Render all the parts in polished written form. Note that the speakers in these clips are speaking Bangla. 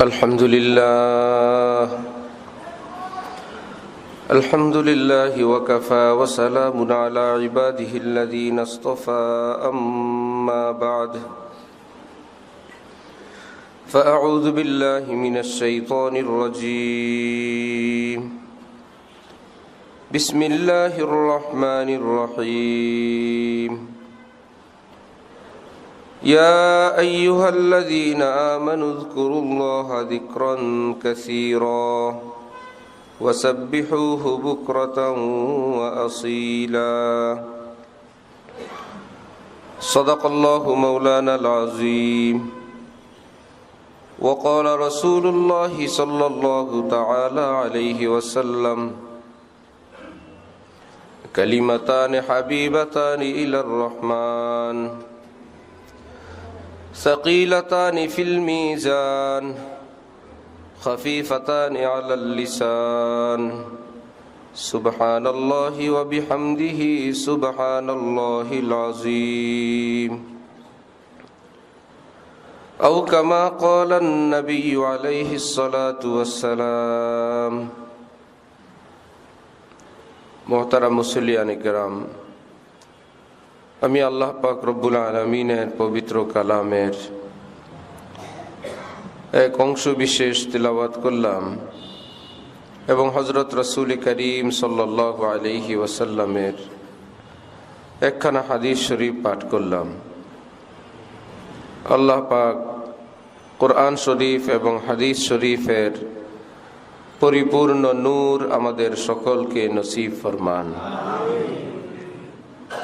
الحمد لله وكفى وسلام على عباده الذين اصطفى أما بعد فأعوذ بالله من الشيطان الرجيم بسم الله الرحمن الرحيم يا أيها الذين آمنوا اذكروا الله ذكرا كثيرا وسبحوه بكرة وأصيلا صدق الله مولانا العظيم وقال رسول الله صلى الله تعالى عليه وسلم كلمتان حبيبتان إلى الرحمن ثقيلتان في الميزان خفيفتان على اللسان سبحان الله وبحمده سبحان الله العظيم أو كما قال النبي عليه الصلاة والسلام محترم মুসল্লিয়ান কিরাম, আমি আল্লাহ পাক রব্বুল আলামিনের পবিত্র কালামের এক অংশ বিশেষ তিলাওয়াত করলাম এবং হযরত রাসূল করিম সাল্লাল্লাহু আলাইহি ওয়াসাল্লামের একখানা হাদিস শরীফ পাঠ করলাম। আল্লাহ পাক কোরআন শরীফ এবং হাদিস শরীফের পরিপূর্ণ নূর আমাদের সকলকে নসিব ফরমান।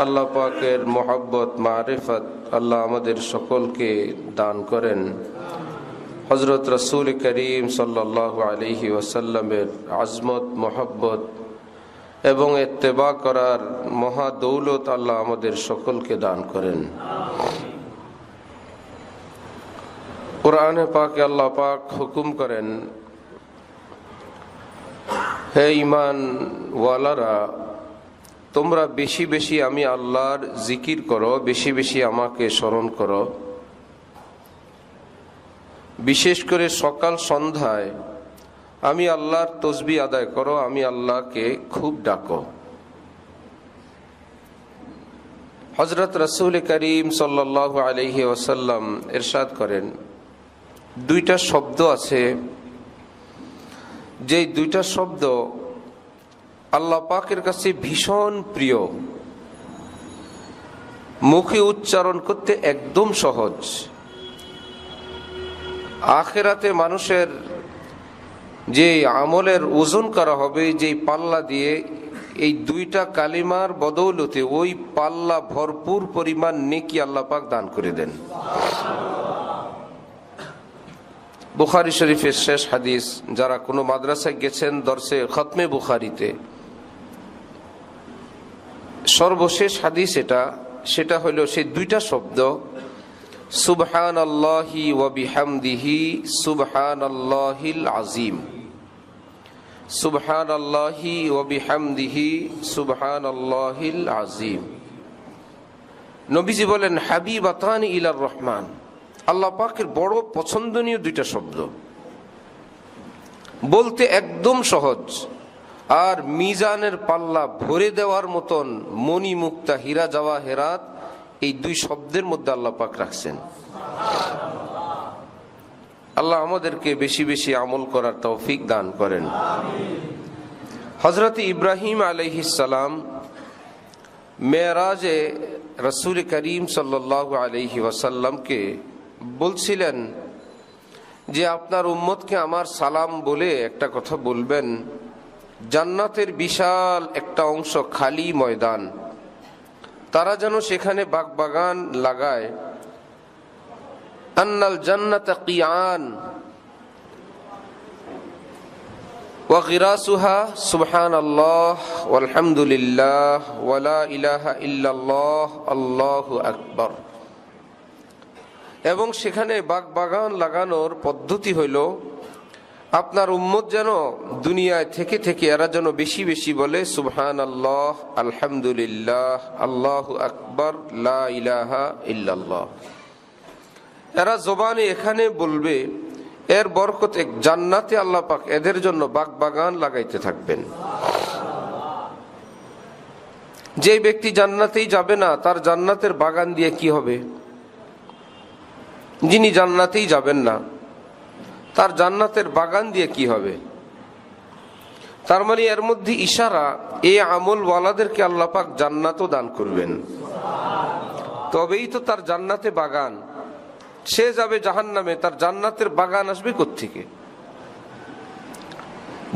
আল্লাহ পাকের মোহাব্বত মারিফত আল্লাহ আমাদের সকলকে দান করেন। হযরত রাসূল করিম সাল্লাল্লাহু আলাইহি ওয়াসাল্লামের আজমত মোহাব্বত এবং ইত্তেবা করার মহা দৌলত আল্লাহ আমাদের সকলকে দান করেন। কোরআনে পাকে আল্লাহ পাক হুকুম করেন, হে ঈমান ওয়ালারা, তোমরা বেশি বেশি আমি আল্লাহর জিকির করো, বেশি বেশি আমাকে স্মরণ করো, বিশেষ করে সকাল সন্ধ্যায় আমি আল্লাহর তসবিহ আদায় করো, আমি আল্লাহকে খুব ডাকো। হযরত রাসূল করিম সাল্লাল্লাহু আলাইহি ওয়াসাল্লাম ইরশাদ করেন, দুইটা শব্দ আছে, যে দুইটা শব্দ আল্লাহ পাকের কাছে ভীষণ প্রিয়, মুখে উচ্চারণ করতে একদম সহজ। আখিরাতে মানুষের যে আমলের ওজন করা হবে, যে পাল্লা দিয়ে, এই দুইটা কালিমার বদৌলতে ওই পাল্লা ভরপুর পরিমাণ নেকি আল্লাহ পাক দান করে দেন। বুখারী শরীফের শেষ হাদিস, যারা কোনো মাদ্রাসায় গেছেন দর্শে খতমে বুখারীতে, সর্বশেষ হাদিস সেটা হলো সেই দুইটা শব্দ, সুবহানাল্লাহি ওয়া বিহামদিহি সুবহানাল্লাহিল আযীম, সুবহানাল্লাহি ওয়া বিহামদিহি সুবহানাল্লাহিল আযীম। নবীজি বলেন, হাবিবাতানি ইলার রহমান, আল্লাহ পাকের বড় পছন্দনীয় দুইটা শব্দ, বলতে একদম সহজ, আর মিজানের পাল্লা ভরে দেওয়ার মতন মণি মুক্তা হীরা জওয়াহেরাত এই দুই শব্দের মধ্যে আল্লাহ পাক রাখছেন। আল্লাহ আমাদেরকে বেশি বেশি আমল করার তৌফিক দান করেন। হযরত ইব্রাহিম আলাইহিস সালাম মেরাজে রাসূল করিম সাল্লাল্লাহু আলাইহি ওয়াসাল্লামকে বলছিলেন যে আপনার উম্মতকে আমার সালাম বলে একটা কথা বলবেন, জান্নাতের বিশাল একটা অংশ খালি ময়দান, তারা যেন সেখানে বাগবাগান লাগায়। আন্নাল জান্নাতা কিয়ান ওয়া গিরাসুহা সুবহানাল্লাহ ওয়ালহামদুলিল্লাহ ওয়া লা ইলাহা ইল্লাল্লাহ আল্লাহু আকবার। এবং সেখানে বাগবাগান লাগানোর পদ্ধতি হইল, আপনার উম্মত যেন দুনিয়ায় থেকে থেকে এরা যেন বেশি বেশি বলে সুবহানাল্লাহ, আলহামদুলিল্লাহ, আল্লাহু আকবার, লা ইলাহা ইল্লাল্লাহ। এরা জবানে এখানে বলবে, এর বরকতে জান্নাতে আল্লাহ পাক এদের জন্য বাগ বাগান লাগাইতে থাকবেন। যে ব্যক্তি জান্নাতেই যাবে না, তার জান্নাতের বাগান দিয়ে কি হবে? যিনি জান্নাতেই যাবেন না, তার জান্নাতের বাগান দিয়ে কি হবে? তার মানে এর মধ্যে ইশারা, এই আমলওয়ালাদেরকে আল্লাহ পাক জান্নাতও দান করবেন, তবেই তো তার জান্নাতে বাগান। সে যাবে জাহান্নামে, তার জান্নাতের বাগান আসবে কোত্থেকে?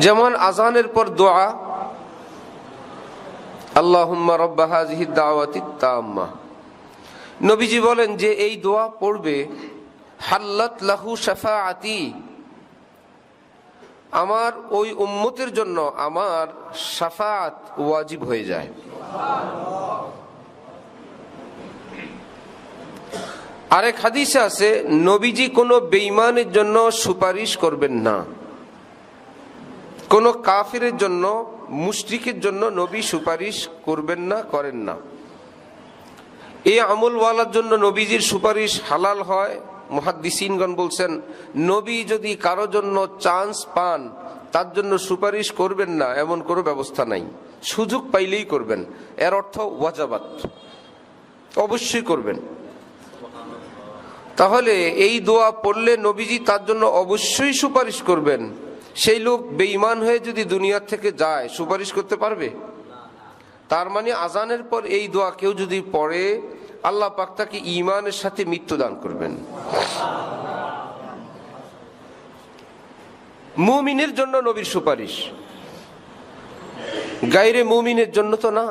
যেমন আজানের পর দোয়া, আল্লাহুম্মা রাব্বা হাযিহি দাওয়াতিত তাম্মা, নবীজি বলেন যে এই দোয়া পড়বে, হাল্লাত লাহু শাফাআতি, আমার ওই উম্মতের জন্য আমার শাফাআত ওয়াজিব হয়ে যায়। আরেক হাদিসে আছে, নবীজি কোনো বেঈমানের জন্য সুপারিশ করবেন না, কোন কাফিরের জন্য, মুশরিকের জন্য নবী সুপারিশ করবেন না, করেন না। এই আমলওয়ালার জন্য নবীজির সুপারিশ হালাল হয়। মুহাদ্দিসিনগণ বলছেন, নবী যদি কারো জন্য চান্স পান, তার জন্য সুপারিশ করবেন না এমন কোনো ব্যবস্থা নাই, সুযোগ পাইলেই করবেন। এর অর্থ ওয়াজাবাত, অবশ্যই করবেন। তাহলে এই দোয়া পড়লে নবীজি তার জন্য অবশ্যই সুপারিশ করবেন। সেই লোক বেঈমান হয়ে যদি দুনিয়া থেকে যায়, সুপারিশ করতে পারবে? তার মানে আজানের পর এই দোয়া কেউ যদি পড়ে, আল্লাহ পাক তাকে ঈমানের সাথে মৃত্যু দান করবেন। মুমিনের জন্য নবীর সুপারিশ, গায়রে মুমিনের জন্য তো না।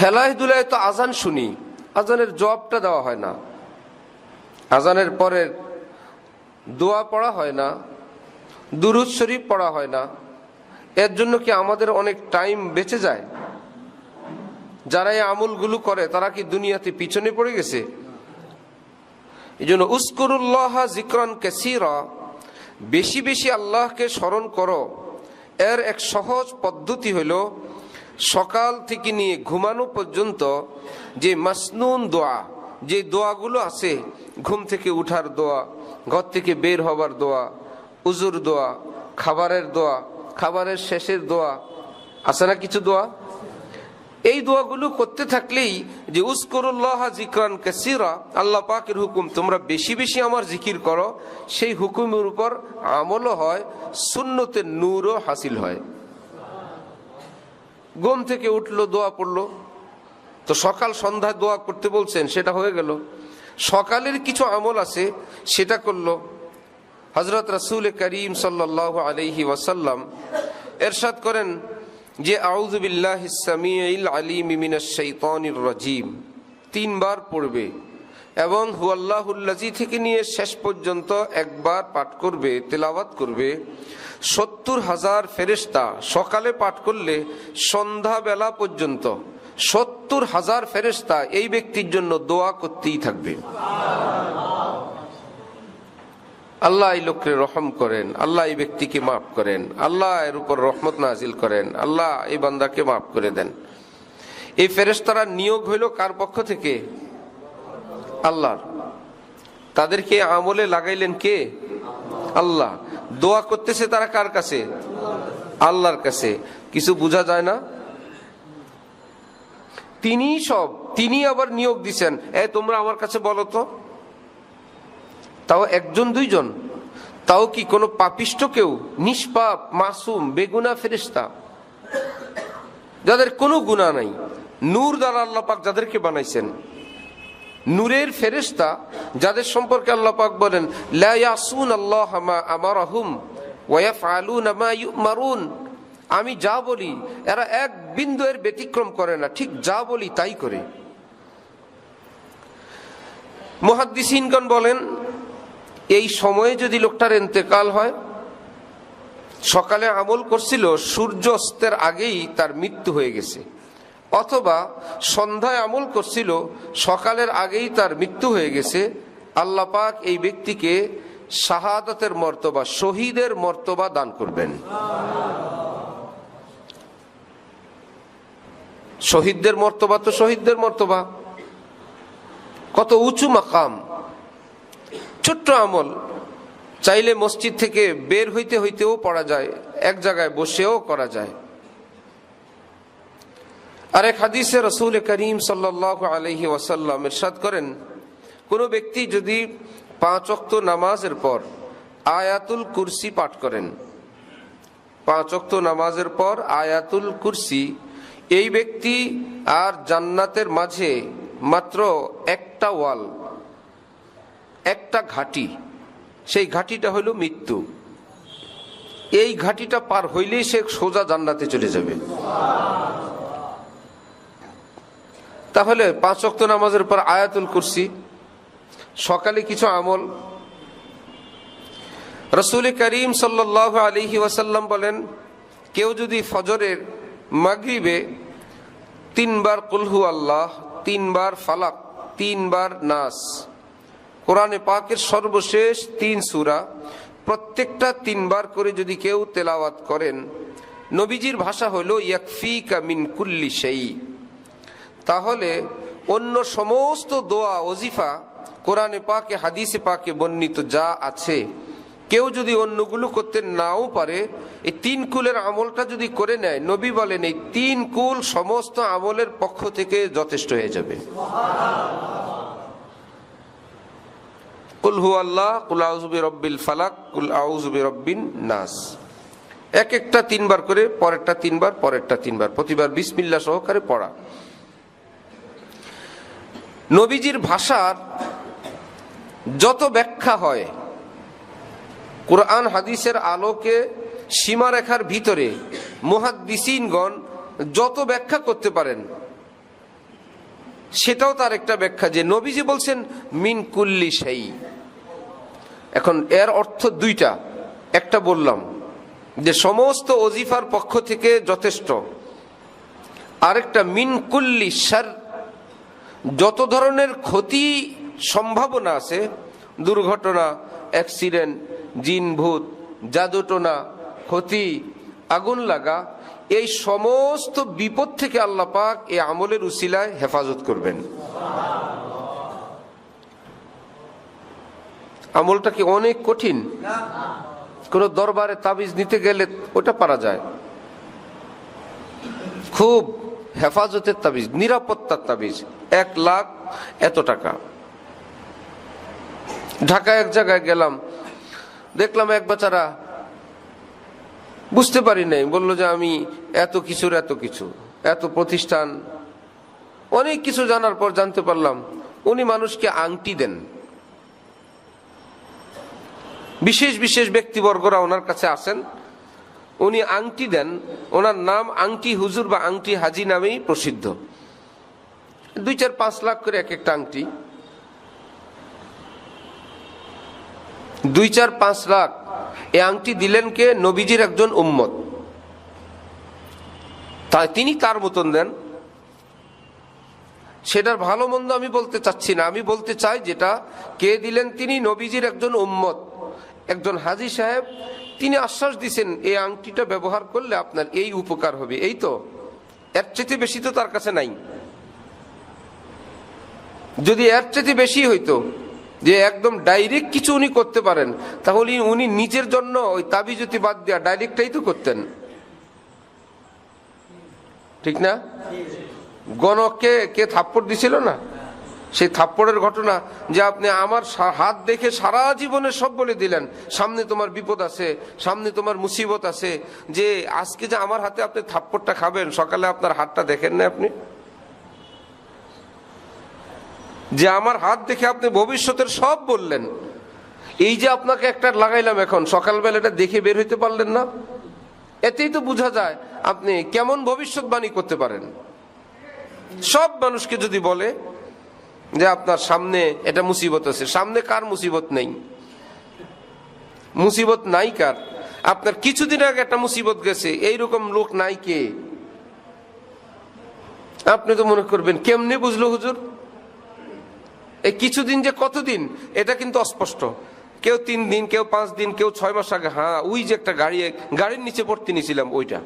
হেলায় দুলায় তো আজান শুনি, আজানের জবাবটা দেওয়া হয় না, আজানের পরের দোয়া পড়া হয় না, দুরূদ শরীফ পড়া হয় না। এর জন্য কি আমাদের অনেক টাইম বেঁচে যায়? যারা এই আমলগুলো করে তারা কি দুনিয়াতে পিছনে পড়ে গেছে? এই জন্য উযকুরুল্লাহ যিকরান কাসীরা, বেশি বেশি আল্লাহকে স্মরণ করো। এর এক সহজ পদ্ধতি হলো, সকাল থেকে নিয়ে ঘুমানো পর্যন্ত যে মাসনুন দোয়া, যে দোয়াগুলো আছে, ঘুম থেকে উঠার দোয়া, ঘর থেকে বের হবার দোয়া, উজুর দোয়া, খাবারের দোয়া, খাবারের শেষের দোয়া, আছে না কিছু দোয়া? এই দোয়াগুলো করতে থাকলেই, যে উযকুরুল্লাহ যিকরান কাসীরা, আল্লাহ পাকের হুকুম তোমরা বেশি বেশি আমার জিকির করো, সেই হুকুমের উপর আমলও হয়, সুন্নতের নূরও হাসিল হয়। ঘুম থেকে উঠলো, দোয়া পড়লো, তো সকাল সন্ধ্যায় দোয়া করতে বলছেন, সেটা হয়ে গেল। সকালের কিছু আমল আছে, সেটা করলো। হযরত রাসূল করিম সাল্লাল্লাহু আলাইহি ওয়াসাল্লাম ইরশাদ করেন যে আউযু বিল্লাহিস সামিউল আলিম মিনাশ শাইতানির রাজিম 3 বার পড়বে, এবং হুয়াল্লাহুল্লাযী থেকে নিয়ে শেষ পর্যন্ত একবার পাঠ করবে, তেলাওয়াত করবে। 70,000 ফেরেশতা সকালে পাঠ করলে সন্ধ্যাবেলা পর্যন্ত 70,000 ফেরেশতা এই ব্যক্তির জন্য দোয়া করতেই থাকবে। আল্লাহ এই লোককে রহম করেন, আল্লাহ এই ব্যক্তিকে মাফ করেন, আল্লাহ এর উপর রহমত নাজিল করেন, আল্লাহ এই বান্দাকে মাফ করে দেন। এই ফেরেশতারা নিয়োগ হইল কার পক্ষ থেকে? আল্লাহর। তাদেরকে আমলে লাগাইলেন কে? আল্লাহ। দোয়া করতেছে তারা কার কাছে? আল্লাহর কাছে। কিছু বোঝা যায় না? তিনি সব, তিনি আবার নিয়োগ দিছেন, তোমরা আমার কাছে বলো তো। তাও একজন দুইজন, তাও কি কোনো পাপিষ্ট কেউ? নিষ্পাপ মাসুম বেগুনা ফেরেশতা, যাদের কোনো গুনাহ নাই, নূর দ্বারা আল্লাহ পাক যাদেরকে বানাইছেন, নূরের ফেরেশতা, যাদের সম্পর্কে আল্লাহ পাক বলেন লা ইয়াসুনাল্লাহ মা আমারহুম ওয়া ইয়াফআলুনা মা ইউমারুন, আমি যা বলি এরা এক বিন্দু এর ব্যতিক্রম করে না, ঠিক যা বলি তাই করে। মুহাদ্দিসিনগণ বলেন, এই সময়ে যদি লোকটার ইন্তেকাল হয়, সকালে আমল করছিল, সূর্য অস্তের আগেই তার মৃত্যু হয়ে গেছে, অথবা সন্ধ্যায় আমল করছিল, সকালের আগেই তার মৃত্যু হয়ে গেছে, আল্লাহ পাক এই ব্যক্তিকে শাহাদাতের মর্তবা, শহীদের মর্তবা দান করবেন। শহীদদের মর্তবা তো শহীদদের মর্তবা, কত উঁচু মাকাম। ছোট্ট আমল, চাইলে মসজিদ থেকে বের হইতে হইতেও পড়া যায়, এক জায়গায় বসেও করা যায়। আরেক হাদিসে রাসূল করিম সাল্লাল্লাহু আলাইহি ওয়াসাল্লাম ইরশাদ করেন, কোন ব্যক্তি যদি 5 ওয়াক্ত নামাজের পর আয়াতুল কুরসি পাঠ করেন, 5 ওয়াক্ত নামাজের পর আয়াতুল কুরসি, এই ব্যক্তি আর জান্নাতের মাঝে মাত্র একটা ওয়াল, একটা ঘাটি, সেই ঘাটিটা হলো মৃত্যু। এই ঘাটিটা পার হইলেই সে সোজা জান্নাতে চলে যাবে। তাহলে 5 ওয়াক্ত নামাজের পর আয়াতুল কুরসি, সকালে কিছু আমল। রাসূল করিম সাল্লাল্লাহু আলাইহি ওয়াসাল্লাম বলেন, কেউ যদি ফজরের মাগরিবে 3 বার কুল হু আল্লাহ, 3 বার ফালাক, 3 বার নাস, কোরআনে পাকের সর্বশেষ 3 সূরা প্রত্যেকটা 3 বার করে যদি কেউ তেলাওয়াত করেন, নবীজির ভাষা হলো ইয়াকফিকা মিন কুল্লি শাই, তাহলে অন্য সমস্ত দোয়া ওজিফা কোরআনে পাকে হাদিসে পাকে বর্ণিত যা আছে, কেউ যদি অন্যগুলো করতে নাও পারে, এই 3 কুলের আমলটা যদি করে নেয়, নবী বলেন এই 3 কুল সমস্ত আমলের পক্ষ থেকে যথেষ্ট হয়ে যাবে। কুল হু আল্লাহ, কুল আউযু বিরাব্বিল ফালাক, কুল আউযু বিরাব্বিন নাস, এক একটা 3 বার করে, পরেরটা 3 বার, পরেরটা 3 বার, প্রতিবার বিসমিল্লাহ সহকারে পড়া। নবীজির ভাষার যত ব্যাখ্যা হয় কোরআন হাদিসের আলোকে সীমারেখার ভিতরে মুহাদ্দিসিনগণ যত ব্যাখ্যা করতে পারেন, সেটাও তার একটা ব্যাখ্যা, যে নবীজি বলছেন মিন কুল্লি শাই। এখন এর অর্থ 2টা, একটা বললাম যে সমস্ত ওজিফার পক্ষ থেকে যথেষ্ট, আরেকটা মিন কুল্লি শার, যত ধরনের ক্ষতি সম্ভাবনা আছে, দুর্ঘটনা, অ্যাক্সিডেন্ট, জিন ভূত, জাদুটোনা, ক্ষতি, আগুন লাগা, এই সমস্ত বিপদ থেকে আল্লাহ পাক এই আমলের উসিলায় হেফাজত করবেন। আমলটা কি অনেক কঠিন? কোন দরবারে তাবিজ নিতে গেলে ওটা পারা যায়, খুব হেফাজতের তাবিজ, নিরাপত্তার তাবিজ, 1 লাখ এত টাকা। ঢাকায় এক জায়গায় গেলাম, দেখলাম এক বেচারা বুঝতে পারি নাই, বললো যে আমি এত কিছুর এত কিছু, এত প্রতিষ্ঠান, অনেক কিছু জানার পর জানতে পারলাম উনি মানুষকে আংটি দেন। বিশেষ বিশেষ ব্যক্তিবর্গরা ওনার কাছে আসেন, উনি আংটি দেন, ওনার নাম আংটি হুজুর বা আংটি হাজি নামেই প্রসিদ্ধ। 2-4-5 লাখ করে এক একটা আংটি, 2-4-5 লাখ। এই আংটি দিলেন কে? নবীজির একজন উম্মত, তাই তিনি তার মতন দেন। সেটার ভালো মন্দ আমি বলতে চাচ্ছি না, আমি বলতে চাই যেটা কে দিলেন, তিনি নবীজির একজন উম্মত, একজন হাজী সাহেব, তিনি আশ্বাস দিছেন এই আংটিটা ব্যবহার করলে আপনার এই উপকার হবে। এই তো, এর চেয়ে বেশি তো তার কাছে নাই। যদি এর চেয়ে বেশি হইতো, যে একদম ডাইরেক্ট কিছু উনি করতে পারেন, তাহলে উনি নিজের জন্য ওই তাবিজতি বাদ দেওয়া ডাইরেক্টটাই তো করতেন, ঠিক না? গণককে কে থাপ্পড় দিছিল না, সেই থাপ্পড়ের ঘটনা, যে আপনি আমার হাত দেখে সারা জীবনে সব বলে দিলেন, সামনে তোমার বিপদ আছে, সামনে তোমার মুসিবত আছে, যে আজকে যে আমার হাতে আপনি থাপ্পড়টা খাবেন, সকালে আপনার হাতটা দেখেন না আপনি, যে আমার হাত দেখে আপনি ভবিষ্যতের সব বললেন, এই যে আপনাকে একটা লাগাইলাম এখন, সকালবেলা এটা দেখে বের হইতে পারলেন না, এতেই তো বোঝা যায় আপনি কেমন ভবিষ্যৎবাণী করতে পারেন। সব মানুষকে যদি বলে যে আপনার সামনে এটা মুসিবত আছে, সামনে কার মুসিবত নেই? মুসিবত নাই কার? আপনার কিছুদিন আগে একটা মুসিবত গেছে, এইরকম লোক নাই কে? আপনি তো মনে করবেন কেমনে বুঝলো হুজুর? এই কিছুদিন যে কতদিন এটা কিন্তু অস্পষ্ট, কেউ 3 দিন, কেউ 5 দিন, কেউ 6 মাস আগে। হ্যাঁ, ওই যে একটা গাড়ির নিচে পড়তে নিয়েছিলাম ওইটা,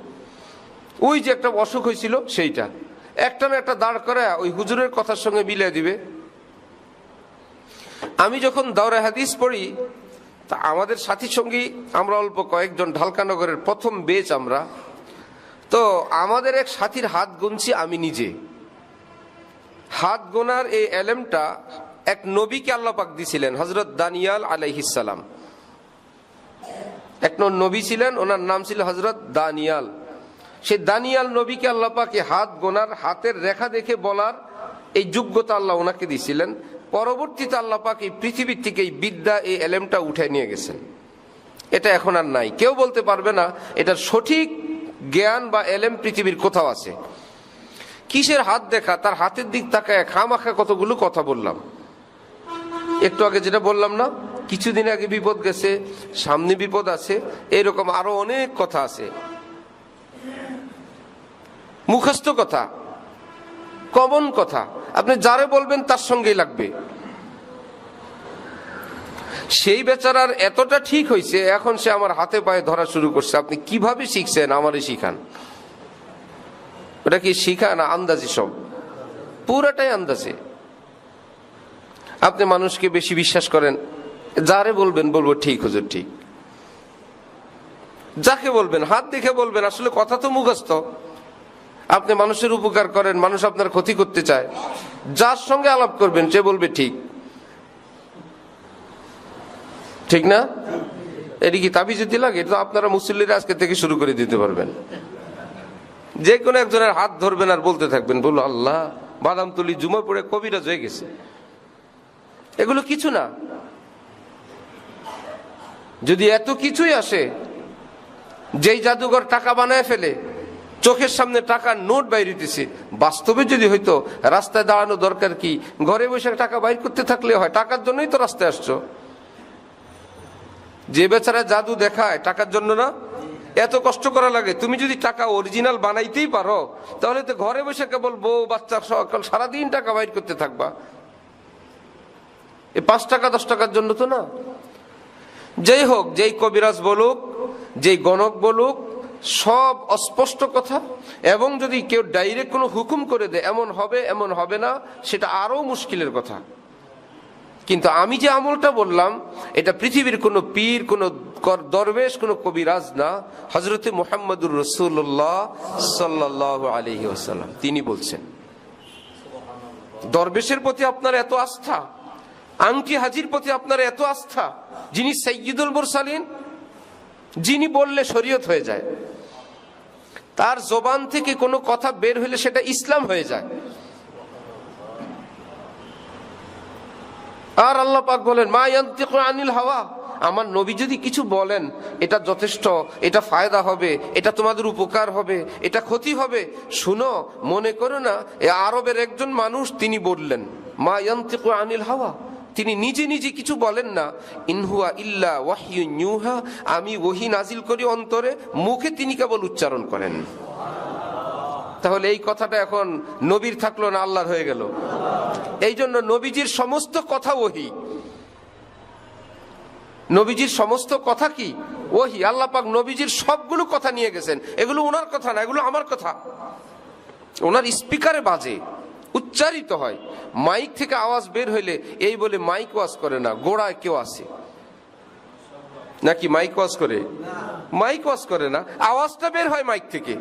ওই যে একটা অসুখ হয়েছিল সেইটা, একটা না একটা দাঁড় করে ওই হুজুরের কথার সঙ্গে মিলিয়ে দিবে। আমি যখন দাওরা হাদিস পড়ি তা আমাদের সাথী সঙ্গী আমরা অল্প কয়েকজন, ঢালকানগরের প্রথম বেচ আমরা। তো আমাদের এক সাথীর হাত গুনছি আমি নিজে। হাত গোনার এই এলেমটা এক নবীকে আল্লাহ পাক দিছিলেন, হযরত দানিয়াল আলাইহিস সালাম। এক নবী ছিলেন, ওনার নাম ছিল হযরত দানিয়াল। সেই দানিয়াল নবীকে আল্লাহ পাক হাত গোনার, হাতের রেখা দেখে বলার এই যোগ্যতা আল্লাহ ওনাকে দিছিলেন। পরবর্তীতে আল্লাহ পাক এই পৃথিবীর থেকে এই বিদ্যা, এই এলেমটা উঠায় নিয়ে গেছেন। এটা এখন আর নাই, কেউ বলতে পারবে না এটার সঠিক জ্ঞান বা এলেম পৃথিবীর কোথাও আছে। কিসের হাত দেখা, তার হাতের দিক তাকায় খামাখা কতগুলো কথা বললাম। একটু আগে যেটা বললাম না, কিছুদিন আগে বিপদ গেছে, সামনে বিপদ আছে, এরকম আরো অনেক কথা আছে। মুখস্থ কথা, কমন কথা, আপনি যারে বলবেন তার সঙ্গেই লাগবে। সেই বেচারার এতটা ঠিক হয়েছে, এখন সে আমার হাতে পায়ে ধরা শুরু করছে। আপনি কিভাবে শিখছেন? আমারে শিখান। ওটা কি শিখা না আন্দাজি? সব পুরাটাই আন্দাজে। আপনি মানুষকে বেশি বিশ্বাস করেন, যারে বলবেন বলবো ঠিক হুজুর ঠিক, যাকে বলবেন হাত দেখে বলবেন, আসলে কথা তো মুখস্থ। আপনি মানুষের উপকার করেন, মানুষ আপনার ক্ষতি করতে চায়, যার সঙ্গে আলাপ করবেন সে বলবে ঠিক, ঠিক না? এটি কি তাবিজ দিতে লাগে? এটা আপনারা মুসল্লিরা আজকে থেকে শুরু করে দিতে পারবেন। যে কোনো একজনের হাত ধরবেন আর বলতে থাকবেন, বলো আল্লাহ বাদাম তুলি জুমা পড়ে কবিরাজ হয়ে গেছে। এগুলো কিছু না। যদি এত কিছুই আসে, যেই জাদুঘর টাকা বানায় ফেলে, চোখের সামনে টাকার নোট বাইর হইতেছে, বাস্তবে যদি হইতো রাস্তায় দাঁড়ানো দরকার কি? ঘরে বসে টাকা বাইর করতে থাকলে হয়, টাকার জন্যই তো রাস্তায় আসছো। যে বেচারা জাদু দেখায় টাকার জন্য না, এত কষ্ট করা লাগে। তুমি যদি টাকা অরিজিনাল বানাইতেই পারো, তাহলে তো ঘরে বসে কেবল বউ বাচ্চা সকাল সারাদিন টাকা বাইর করতে থাকবা। এই 5 টাকা 10 টাকার জন্য তো না। যেই হোক, যেই কবিরাজ বলুক, যেই গণক বলুক, সব অস্পষ্ট কথা। এবং যদি কেউ ডাইরেক্ট কোনো হুকুম করে দেয় এমন হবে এমন হবে না, সেটা আরো মুশকিলের কথা। কিন্তু আমি যে আমলটা বললাম, এটা পৃথিবীর কোনো পীর, কোনো দরবেশ, কোনো কবিরাজ না, হযরতে মুহাম্মদুর রাসূলুল্লাহ সাল্লাল্লাহু আলাইহি ওয়াসাল্লাম তিনি বলছেন। দরবেশের প্রতি আপনার এত আস্থা, আংটি হাজির প্রতি আপনার এত আস্থা, যিনি সাইয়্যিদুল মুরসালিন, যিনি বললে শরীয়ত হয়ে যায়, তার জবান থেকে কোনো কথা বের হলে সেটা ইসলাম হয়ে যায়। আর আল্লাহ পাক বলেন, মা ইয়ানতিকু আনিল হাওয়া, আমার নবী যদি কিছু বলেন এটা যথেষ্ট, এটা ফায়দা হবে, এটা তোমাদের উপকার হবে, এটা ক্ষতি হবে, শুনো। মনে করো না এ আরবের একজন মানুষ তিনি বললেন, মা ইয়ানতিকু আনিল হাওয়া, তিনি নিজে নিজে কিছু বলেন না। ইনহুয়া ইল্লা ওয়াহয়ুন ইউহা, আমি ওহী নাজিল করি অন্তরে, মুখে তিনি কেবল উচ্চারণ করেন। তাহলে এই কথাটা এখন নবীর থাকলো না আল্লাহর হয়ে গেল? এই জন্য নবীজির সমস্ত কথা ওহী। নবীজির সমস্ত কথা কি? ওহী। আল্লাহ পাক নবীজির সবগুলো কথা নিয়ে গেছেন। এগুলো ওনার কথা না, এগুলো আমার কথা। ওনার স্পিকারে বাজে, উচ্চারিত হয়। মাইক থেকে আওয়াজ বের হইলে এই বলে মাইক ওয়াজ করে না, গোড়ায় কেউ আছে নাকি মাইক ওয়াজ করে? মাইক ওয়াজ করে না, আওয়াজটা বের হয় মাইক থেকে।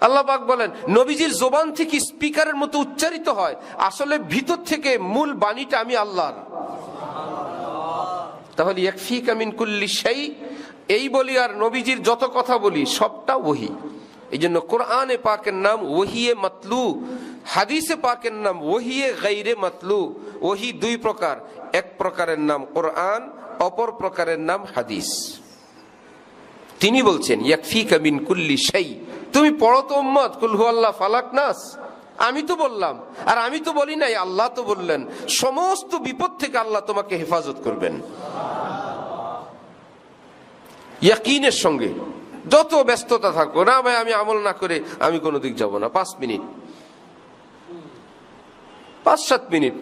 আল্লাহ পাক বলেন নবীজির জবান থেকে স্পিকারের মতো উচ্চারিত হয়, আসলে ভিতর থেকে মূল বাণীটা আমি আল্লাহর। তাহলে ইয়াকফিকা মিন কুল্লি শাই, এই বলি আর নবীজির যত কথা বলি সবটা ওহী। এই জন্য কোরআনে পাকের নাম ওহিয়ে মাতলু, হাদিসে পাকের নাম ওহিয়ে গায়রে মাতলু। ওহী 2 প্রকার, এক প্রকারের নাম কোরআন, অপর প্রকারের নাম হাদিস। তিনি বলছেন ইয়াকফিকা মিন কুল্লি শাই, তুমি পড়ো তো উম্মত কুল হুয়াল্লাহ ফালাক নাস। আমি তো বললাম, আর আমি তো বলি নাই, আল্লাহ তো বললেন সমস্ত বিপদ থেকে আল্লাহ তোমাকে হেফাজত করবেন। ইয়াকিনের সঙ্গে যত ব্যস্ততা থাকো না, ভাই আমি আমল না করে আমি কোনো দিক যাব না। 5 মিনিট 5-7 মিনিট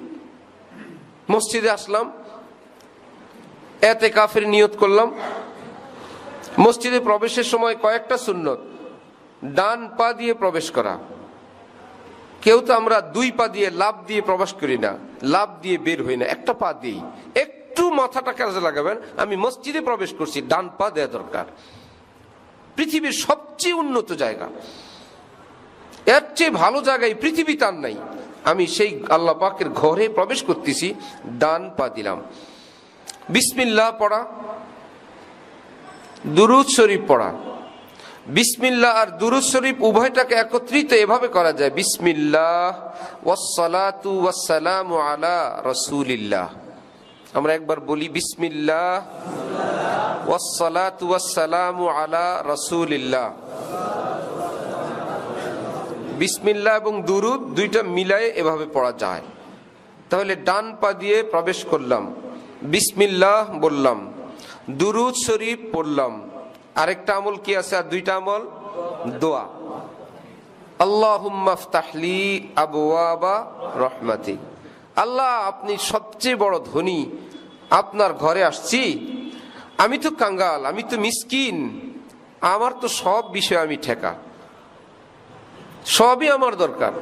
মসজিদে আসলাম, ইতিকাফের নিয়ত করলাম। মসজিদে প্রবেশের সময় কয়েকটা সুন্নত। ডান পা দিয়ে প্রবেশ করা। কেউ তো আমরা 2 পা দিয়ে লাফ দিয়ে প্রবেশ করি না, লাফ দিয়ে বের হই না, একটা পা দিয়েই একটু মাথাটা কাজে লাগাবেন, আমি মসজিদে প্রবেশ করছি, ডান পা দেওয়া দরকার। পৃথিবীর সবচেয়ে উন্নত জায়গা, এর চেয়ে ভালো জায়গায় পৃথিবী তার নাই। আমি সেই আল্লাহ পাকের ঘরে প্রবেশ করতেছি, ডান পা দিলাম। বিসমিল্লাহ পড়া, দুরূদ শরীফ পড়া। বিসমিল্লাহ আর দুরূদ শরীফ উভয়টাকে একত্রিত এভাবে করা যায়, বিসমিল্লাহ ওয়াসসালাতু ওয়াসসালামু আলা রাসূলিল্লাহ। আমরা একবার বলি, বিসমিল্লাহ ওয়াসসালাতু ওয়াসসালামু আলা রাসূলিল্লাহ। বিসমিল্লাহ এবং দুরূদ দুইটা মিলায়ে এভাবে পড়া যায়। তাহলে ডান পা দিয়ে প্রবেশ করলাম, বিসমিল্লাহ বললাম, দুরূদ শরীফ পড়লাম। আরেকটা আমল কি আছে? আর দুইটা আমল, দোয়া। আল্লাহুম্মা ফতাহলি আবওয়াবা রহমাতিক। আল্লাহ, আপনি সবচেয়ে বড় ধনী, আপনার ঘরে আসছি, আমি তো কাঙ্গাল, আমি তো মিসকিন, আমার তো সব বিষয় আমি ঠেকা, সবই আমার দরকার।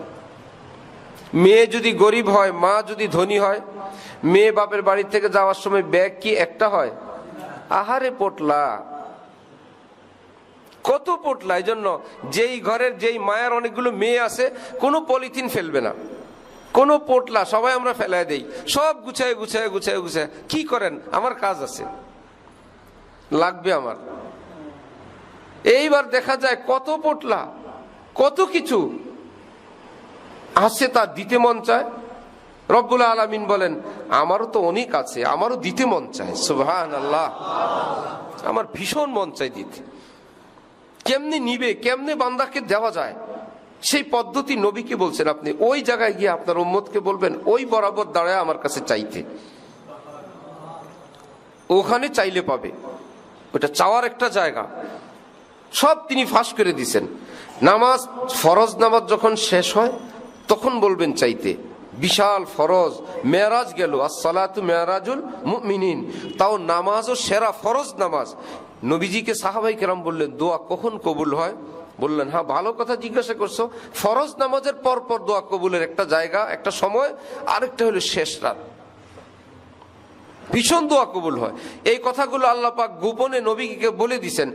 মেয়ে যদি গরিব হয়, মা যদি ধনী হয়, মেয়ে বাপের বাড়ি থেকে যাওয়ার সময় ব্যাগ কি একটা হয়? আহারে পোটলা, কত পোটলা। এই জন্য যেই ঘরের যেই মায়ের অনেকগুলো মেয়ে আছে, কোনো পলিথিন ফেলবে না, কোনো পোটলা, সবাই আমরা ফেলায় দেই, সব গুছায় গুছায় গুছায় গুছায়। কি করেন? আমার কাজ আছে, লাগবে আমার। এইবার দেখা যায় কত পোটলা, কত কিছু আছে, তার দিতে মন চায়। রব্বুল আলামিন বলেন, আমারও তো অনেক আছে, আমারও দিতে মন চায়। সুবহানাল্লাহ, আমার ভীষণ মন চায় দিতে। কেমনে নিবে, কেমনে বান্দাকে দেওয়া যায়, সেই পদ্ধতি নবীকে বলছেন। আপনি ওই জায়গায় গিয়ে আপনার উম্মতকে বলবেন, ওই বরাবর দাঁড়ায় আমার কাছে চাইতে, ওখানে চাইলে পাবে। ওটা চাওয়ার একটা জায়গা, সব তিনি ফাঁস করে দিছেন। নামাজ, ফরজ নামাজ যখন শেষ হয় তখন বলবেন চাইতে। বিশাল ফরজ, মেরাজ গেল, আসসালাতু মেরাজুল মুমিনিন, তাও নামাজও সেরা ফরজ নামাজ। নবীজিকে সাহাবাই কেরাম বললেন, দোয়া কখন কবুল হয়? বললেন, হ্যাঁ, ভালো কথা জিজ্ঞাসা করছো। ফরজ নামাজের পর পর দোয়া কবুলের একটা জায়গা, একটা সময়, আরেকটা হলো শেষ রাত, ভীষণ দোয়া কবুল হয়। এই কথাগুলো আল্লাহ পাক গোপনে নবীকে বলে দিছেন।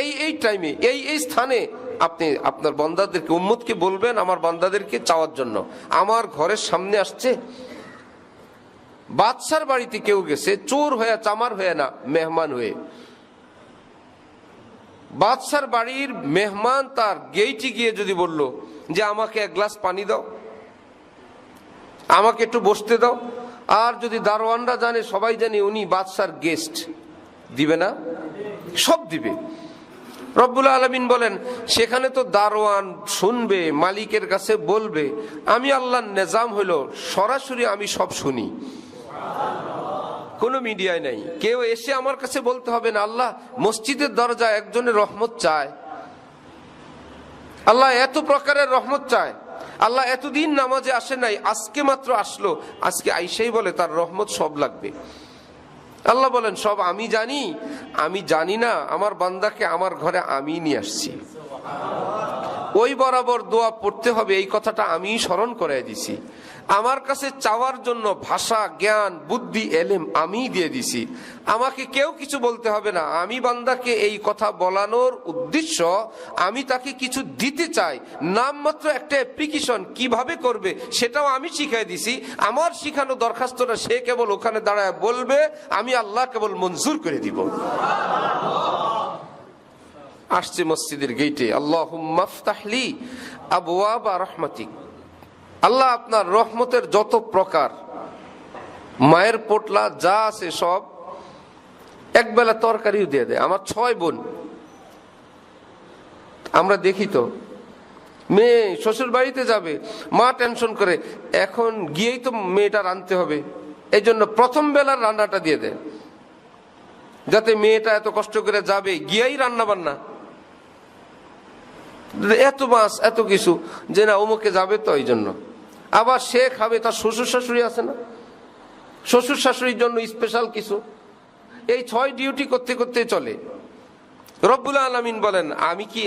এই টাইমে, এই স্থানে আপনি আপনার বান্দাদেরকে, উম্মতকে বলবেন, আমার বান্দাদেরকে চাওয়ার জন্য। আমার ঘরের সামনে আসছে, বাদশার বাড়িতে কেউ গেছে, চোর হয়ে, চামার হয়ে না, মেহমান হয়ে। বাদশার বাড়ির মেহমান তার গেইটে গিয়ে যদি বলল যে আমাকে এক গ্লাস পানি দাও, আমাকে একটু বসতে দাও, আর যদি দারোয়ানরা জানে, সবাই জানে উনি বাদশার গেস্ট, দিবে না? সব দিবে। রব্বুল আলামিন বলেন, সেখানে তো দারোয়ান শুনবে, মালিকের কাছে বলবে। আমি আল্লাহর নিজাম হইল সরাসরি আমি সব শুনি, কোনো মিডিয়ায় নাই। কেউ এসে আমার কাছে বলতে হবে না, আল্লাহ মসজিদের দরজায় একজনের রহমত চায়, আল্লাহ এত প্রকারের রহমত চায়, আল্লাহ এতদিন নামাজে আসে নাই, আজকে মাত্র আসলো, আজকে আইসাই বলে তার রহমত সব লাগবে। আল্লাহ বলেন, সব আমি জানি, আমি জানি না আমার বান্দাকে আমার ঘরে আমি নিয়ে আসছি, ওই বরাবর দোয়া পড়তে হবে, এই কথাটা আমি স্মরণ করাই দিছি। আমার কাছে চাওয়ার জন্য ভাষা, জ্ঞান, বুদ্ধি, এলেম আমি দিয়ে দিছি। আমাকে কেউ কিছু বলতে হবে না। আমি বান্দাকে এই কথা বলানোর উদ্দেশ্য, আমি তাকে কিছু দিতে চাই, নামমাত্র একটা অ্যাপ্লিকেশন কিভাবে করবে সেটাও আমি শিখাই দিছি। আমার শিখানো দরখাস্তটা সে কেবল ওখানে দাঁড়ায় বলবে, আমি আল্লাহ কেবল মঞ্জুর করে দিব। আসছে মসজিদের গেটে, আল্লাহুম্মা ফতাহলি আবওয়াবা রহমাতিক। আল্লাহ আপনার রহমতের যত প্রকার, মায়ের পোটলা যা আছে সব, একবেলা তরকারিও দিয়ে দেয়। আমার 6 বোন, আমরা দেখি তো, মেয়ে শ্বশুর বাড়িতে যাবে, মা টেনশন করে, এখন গিয়েই তো মেয়েটা রাঁধতে হবে, এই জন্য প্রথম বেলার রান্নাটা দিয়ে দেয়, যাতে মেয়েটা এত কষ্ট করে যাবে, গিয়েই রান্না বান্না, এত মাছ, এত কিছু, যে না অমুকে যাবে তো, এই জন্য। আবার সে খাবে, তার শ্বশুর শাশুড়ি আছে না, শ্বশুর শাশুড়ির জন্য স্পেশাল কিছু। এই 6 ডিউটি করতে করতে চলে। রব্বুল আলামিন বলেন, আমি কি,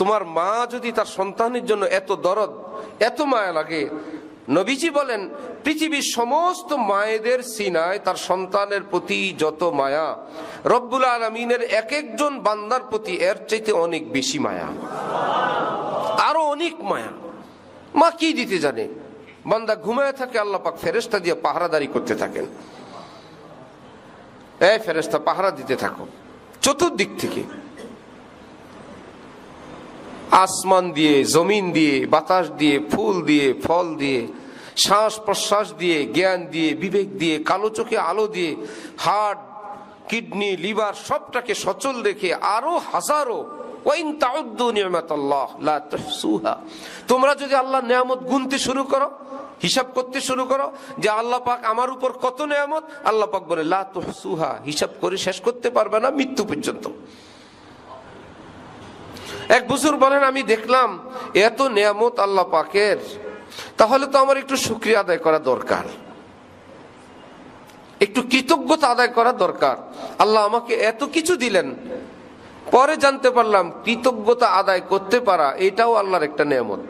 তোমার মা যদি তার সন্তানের জন্য এত দরদ, এত মায়া লাগে, নবীজি বলেন, পৃথিবীর সমস্ত মায়েদের সিনায় তার সন্তানের প্রতি যত মায়া, রব্বুল আলামিনের এক একজন বান্দার প্রতি এর চাইতে অনেক বেশি মায়া, আরো অনেক মায়া। মা কি দিতে জানে? বান্দা ঘুমায় থাকে, আল্লাহ পাক ফেরেশতা দিয়ে পাহারাদারি করতে থাকেন। এই ফেরেশতা পাহারা দিতে থাকো চতুর্দিক থেকে, আসমান দিয়ে, জমিন দিয়ে, বাতাস দিয়ে, ফুল দিয়ে, ফল দিয়ে, শ্বাস প্রশ্বাস দিয়ে, জ্ঞান দিয়ে, বিবেক দিয়ে, কালো চোখে আলো দিয়ে, হার্ট, কিডনি, লিভার সবটাকে সচল রেখে আরো হাজারো। ওয়াইন তাউদ্দু নি'মাতাল্লাহ লা তুহসুহা, তোমরা যদি আল্লাহর নিয়ামত গুনতে শুরু করো, হিসাব করতে শুরু করো যে আল্লাহ পাক আমার উপর কত নিয়ামত, আল্লাহ পাক বলে লা তুহসুহা, হিসাব করে শেষ করতে পারবে না মৃত্যু পর্যন্ত। এক বুজুর্গ বলেন, আমি দেখলাম এত নিয়ামত আল্লাহ পাকের, তাহলে তো আমার একটু শুকরিয়া আদায় করা দরকার, একটু কৃতজ্ঞতা আদায় করা দরকার। আল্লাহ আমাকে এত কিছু দিলেন, পরে জানতে পারলাম কৃতজ্ঞতা আদায় করতে পারা এটাও আল্লাহর একটা নিয়ামত।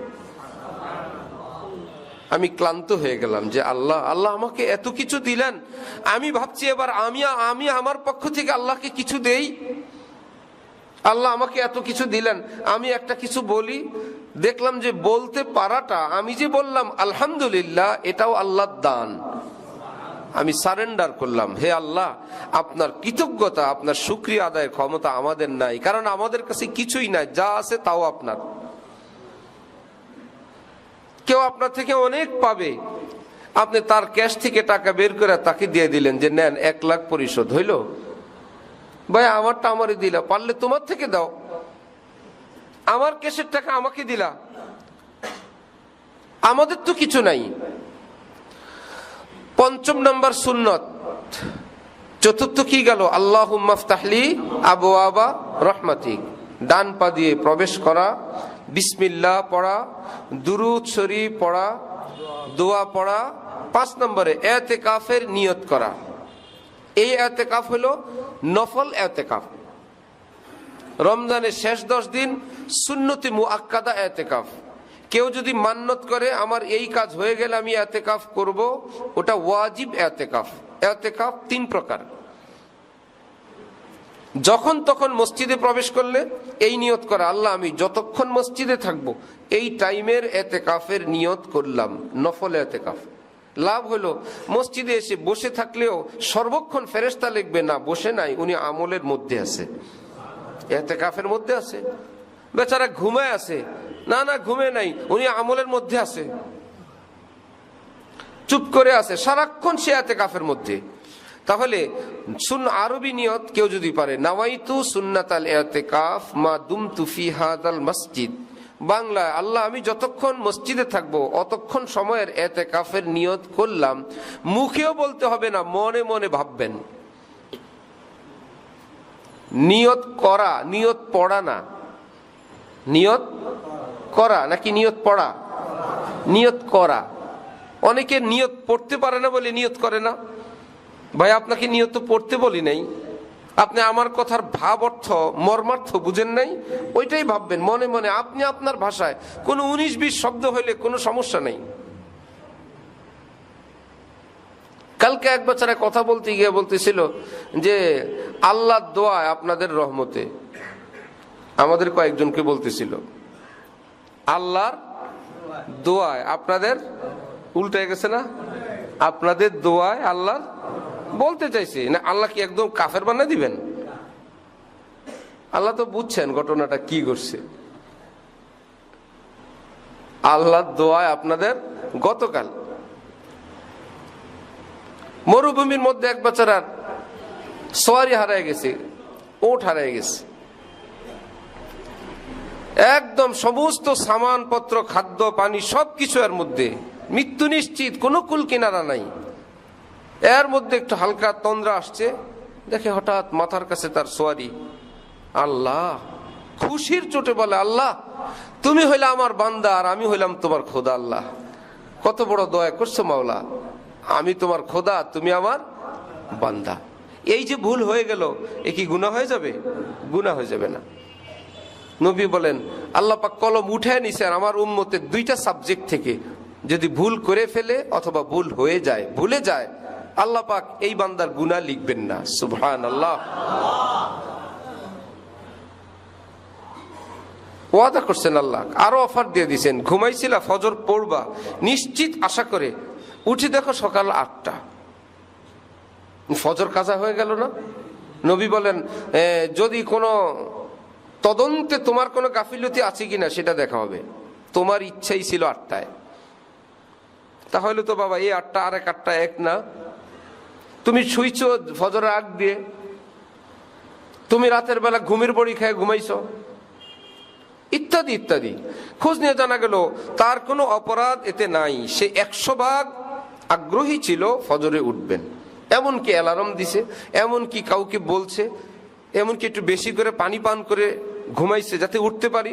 আমি ক্লান্ত হয়ে গেলাম যে আল্লাহ আমাকে এত কিছু দিলেন, আমি ভাবছি এবার আমি আমার পক্ষ থেকে আল্লাহকে কিছু দেই। আল্লাহ আমাকে এত কিছু দিলেন, আমি একটা কিছু বলি, দেখলাম যে বলতে পারাটা, আমি যে বললাম আলহামদুলিল্লাহ, এটাও আল্লাহর দান। আমি সারেন্ডার করলাম, হে আল্লাহ, আপনার কৃতজ্ঞতা, আপনার শুকরিয়া আদায়ের ক্ষমতা আমাদের নাই, কারণ আমাদের কাছে কিছুই নাই, যা আছে তাও আপনার। কেউ আপনার থেকে অনেক পাবে, আপনি তার ক্যাশ থেকে টাকা বের করে তাকে দিয়ে দিলেন যে নেন 1 লাখ পরিশোধ হইল। ভাই আমারটা আমারই দিলা, পারলে তোমার থেকে দাও, আমার ক্যাশের টাকা আমাকে দিলা, আমাদের তো কিছু নাই। 5 নম্বর সুন্নত। চতুর্থ কি গেল? আল্লাহুম্মা ফতাহলি আবওয়াবা রাহমাতিক, ডান পা দিয়ে প্রবেশ করা, বিসমিল্লাহ পড়া, দুরূদ শরীফ পড়া, দোয়া পড়া। 5 নম্বরে ইতিকাফের নিয়ত করা। এই ইতিকাফ হলো নফল ইতিকাফ, রমজানের শেষ 10 দিন সুন্নতে মুআক্কাদা ইতিকাফ। কেউ যদি মান্নত করে আমার এই কাজ হয়ে গেলে আমি ইতিকাফ করব, ওটা ওয়াজিব ইতিকাফ। ইতিকাফ 3 প্রকার। যখন তখন মসজিদে প্রবেশ করলে এই নিয়ত করা, আল্লাহ আমি যতক্ষণ মসজিদে থাকবো এই টাইমের ইতিকাফের নিয়ত করলাম, নফল ইতিকাফ। লাভ হলো মসজিদে এসে বসে থাকলেও সর্বক্ষণ ফেরেশতা লিখবে না বসে নাই, উনি আমলের মধ্যে আছে, ইতিকাফের মধ্যে আছে। বেচারা ঘুমায় আছে, না ঘুমে নাই, উনি আমলের মধ্যে আছে। চুপ করে আছে, সারাক্ষণ সে ইতিকাফের মধ্যে। তাহলে আরবি নিয়ত কেউ যদি পারে, নাওয়াইতু সুন্নাতাল ইতিকাফ মা দুমতু ফি হাদাল মসজিদ, বাংলা আল্লাহ আমি যতক্ষণ মসজিদে থাকবো অতক্ষণ সময়ের ইতিকাফের নিয়ত করলাম। মুখেও বলতে হবে না, মনে মনে ভাববেন। নিয়ত করা, নিয়ত পড়া না, নিয়ত করা নাকি নিয়ত পড়া? নিয়ত করা। অনেকে নিয়ত পড়তে পারে না বলে নিয়ত করে না। ভাই আপনাকে নিয়ত পড়তে বলি নাই, আপনি আমার কথার ভাব অর্থ মর্মার্থ বুঝেন নাই, ওইটাই ভাববেন মনে মনে, আপনি আপনার ভাষায়। কোনো 19-20 শব্দ হইলে কোনো সমস্যা নেই। কালকে এক বেচারা কথা বলতে গিয়ে বলতেছিল যে আল্লাহর দোয়ায় আপনাদের রহমতে, আমাদের কয়েকজনকে বলতেছিল আল্লাহর দোয়ায় আপনাদের, উল্টে গেছে না, আপনাদের দোয়ায় আল্লাহর, বলতে চাইছে না। আল্লাহ কি একদম কাফের বানিয়ে দিবেন? আল্লাহ তো বুঝছেন ঘটনাটা কি করছে। আল্লাহর দোয়ায় আপনাদের, গতকাল মরুভূমির মধ্যে এক বেচারার সওয়ারি হারায় গেছে, ওট হারায় গেছে, একদম সমস্ত সামানপত্র, খাদ্য পানি সবকিছু এর মধ্যে, মৃত্যু নিশ্চিত, কোনো কুল কিনারা নাই। এর মধ্যে একটু হালকা তন্দ্রা আসছে, দেখে হঠাৎ মাথার কাছে তার সোয়ারি। আল্লাহ খুশির চোটে বলে, আল্লাহ তুমি হইলে আমার বান্দা আর আমি হইলাম তোমার খোদা। আল্লাহ কত বড় দয়া করছো মাওলা, আমি তোমার খোদা, তুমি আমার বান্দা। এই যে ভুল হয়ে গেল, এ কি গুনাহ হয়ে যাবে? গুনাহ হয়ে যাবে না। নবী বলেন আল্লাহ পাক কলম উঠে নিছেন আমার উম্মতের 2টা সাবজেক্ট থেকে, যদি ভুল করে ফেলে অথবা ভুল হয়ে যায়, ভুলে যায়, আল্লাহ পাক এই বান্দার গুনাহ লিখবেন না। সুবহানাল্লাহ। ওয়াদা করছেন আল্লাহ, আরো অফার দিয়ে দিয়েছেন। ঘুমাইছিলা, ফজর পড়বা নিশ্চিত আশা করে, উঠে দেখো সকাল 8টা, ফজর কাজা হয়ে গেল না? নবী বলেন যদি কোনো তদন্তে তোমার কোনো গাফিলতি আছে কিনা সেটা দেখা হবে। তোমার ইচ্ছাই ছিল 8টায়, তাহলে তো বাবা এই 8টা আর 8টা এক না। তুমি শুইছো ফজরের আগ দিয়ে, তুমি রাতের বেলা ঘুমের বড়ি খেয়ে ঘুমাইছো, ইত্যাদি ইত্যাদি। খোঁজ নিয়ে জানা গেল তার কোনো অপরাধ এতে নাই, সে 100 ভাগ আগ্রহী ছিল ফজরে উঠবেন, এমনকি অ্যালার্ম দিছে, এমনকি কাউকে বলছে, এমনকি একটু বেশি করে পানি পান করে ঘুমাইছে যাতে উঠতে পারি,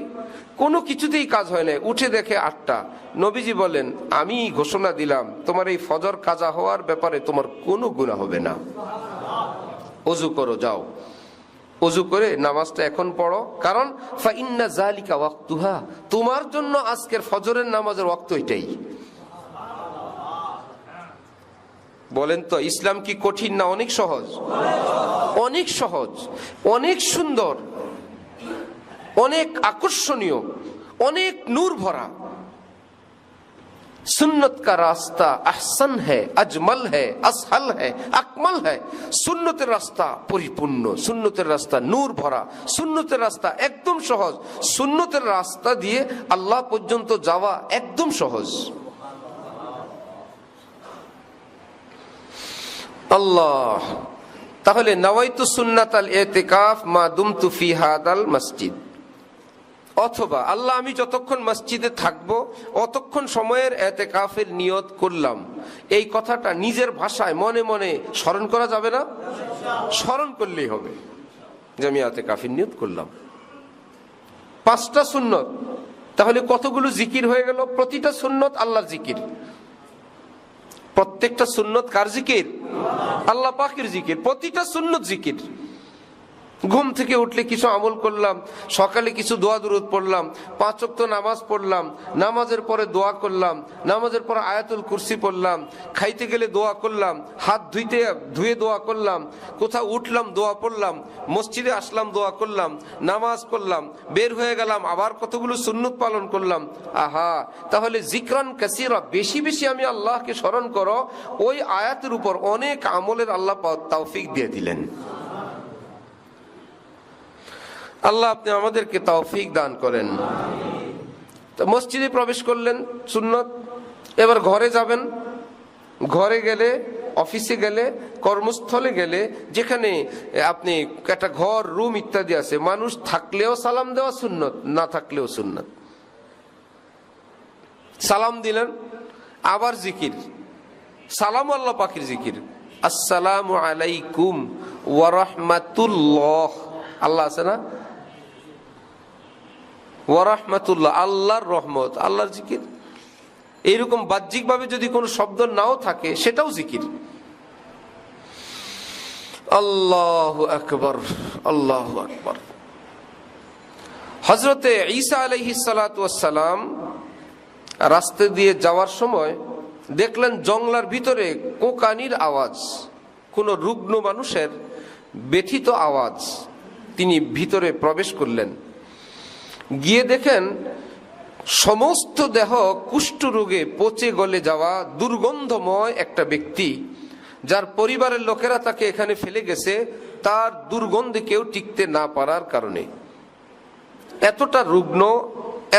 কোনো কিছুতেই কাজ হয় না। উঠে দেখে 8টা। নবীজি বলেন আমি ঘোষণা দিলাম তোমার এই ফজর কাজা হওয়ার ব্যাপারে তোমার কোনো গুনাহ হবে না। ওযু করো, যাও ওযু করে নামাজটা এখন পড়ো, কারণ ফাইন্না যালিকা ওয়াক্তুহা, তোমার জন্য আজকের ফজরের নামাজের ওয়াক্ত এটাই। বলেন তো ইসলাম কি কঠিন না অনেক সহজ? অনেক সহজ, অনেক সুন্দর, অনেক আকর্ষণীয়, অনেক নূর ভরা। সুন্নত কা রাস্তা আহসান হ্যায়, আজমল হ্যায়, আসহাল হ্যায়, আকমল হ্যায়। সুন্নতের রাস্তা পরিপূর্ণ, সুন্নতের রাস্তা নূর ভরা, সুন্নতের রাস্তা একদম সহজ। সুন্নতের রাস্তা দিয়ে আল্লাহ পর্যন্ত যাওয়া একদম সহজ। আল্লাহ, তাহলে নাওয়াইতু সুন্নাতাল ইতিকাফ মা দুমতু ফি হাদাল মসজিদ, অথবা আল্লাহ আমি যতক্ষণ মসজিদে থাকবো অতক্ষণ সময়ের ইতিকাফের নিয়ত করলাম। এই কথাটা নিজের ভাষায় মনে মনে স্মরণ করা যাবে না? স্মরণ করলেই হবে যে আমি ইতিকাফের নিয়ত করলাম। 5টা সুন্নত, তাহলে কতগুলো জিকির হয়ে গেল? প্রতিটা সুন্নত আল্লাহর জিকির। প্রত্যেকটা সুন্নত কার জিকির? আল্লাহ পাকের জিকির। প্রতিটা সুন্নত জিকির। ঘুম থেকে উঠলে কিছু আমল করলাম, সকালে কিছু দোয়া দুরূদ পড়লাম, 5 ওয়াক্ত নামাজ পড়লাম, নামাজের পরে দোয়া করলাম, নামাজের পরে আয়াতুল কুরসি পড়লাম, খাইতে গেলে দোয়া করলাম, হাত ধুয়ে দোয়া করলাম, কোথাও উঠলাম দোয়া পড়লাম, মসজিদে আসলাম দোয়া করলাম, নামাজ পড়লাম, বের হয়ে গেলাম, আবার কতগুলো সুন্নত পালন করলাম। আহা, তাহলে জিকরান কাসীরা, বেশি বেশি আমি আল্লাহকে স্মরণ করো। ওই আয়াতের উপর অনেক আমলের আল্লাহ তৌফিক দিয়ে দিলেন। আল্লাহ আপনি আমাদেরকে তৌফিক দান করেন। তো মসজিদে প্রবেশ করলেন, সুন্নত। এবার ঘরে যাবেন, ঘরে গেলে, অফিসে গেলে, কর্মস্থলে গেলে, যেখানে আপনি একটা ঘর, রুম ইত্যাদি আছে, মানুষ থাকলেও সালাম দেওয়া সুন্নত, না থাকলেও সুন্নত। সালাম দিলেন, আবার জিকির, সালাম আল্লাহ পাকের জিকির, আসসালামু আলাইকুম ওয়া রাহমাতুল্লাহ। আল্লাহ আছে না? ওয়া রাহমাতুল্লাহ, আল্লাহর রহমত, আল্লাহর জিকির। এইরকম বাহ্যিক ভাবে যদি কোনো শব্দ নাও থাকে সেটাও জিকির। আল্লাহু আকবার, আল্লাহু আকবার। হযরতে ঈসা আলাইহিস সালাতু ওয়াস সালাম রাস্তা দিয়ে যাওয়ার সময় দেখলেন জঙ্গলার ভিতরে কোকানির আওয়াজ, কোন রুগ্ন মানুষের ব্যথিত আওয়াজ। তিনি ভিতরে প্রবেশ করলেন, গিয়ে দেখেন সমস্ত দেহ কুষ্ঠ রোগে পচে গলে যাওয়া দুর্গন্ধময় একটা ব্যক্তি, যার পরিবারের লোকেরা তাকে এখানে ফেলে গেছে তার দুর্গন্ধে কেউ টিকতে না পারার কারণে। এতটা রুগ্ন,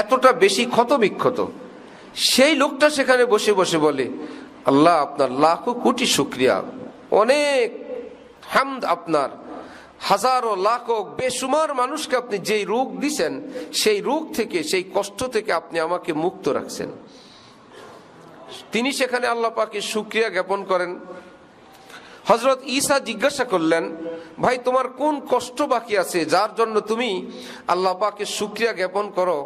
এতটা বেশি ক্ষত বিক্ষত। সেই লোকটা সেখানে বসে বসে বলে, আল্লাহ আপনার লাখো কোটি শুকরিয়া, অনেক হামদ আপনার, হাজারো লাখো বেসুমার মানুষকে আপনি যেই রোগ দিছেন, সেই রোগ থেকে, সেই কষ্ট থেকে আপনি আমাকে মুক্ত রাখছেন। তিনি সেখানে আল্লাহ পাকে শুকরিয়া জ্ঞাপন করেন। হযরত ঈসা জিজ্ঞাসা করলেন, ভাই তোমার কোন কষ্ট বাকি আছে যার জন্য তুমি আল্লাহ পাকে শুকরিয়া জ্ঞাপন করো?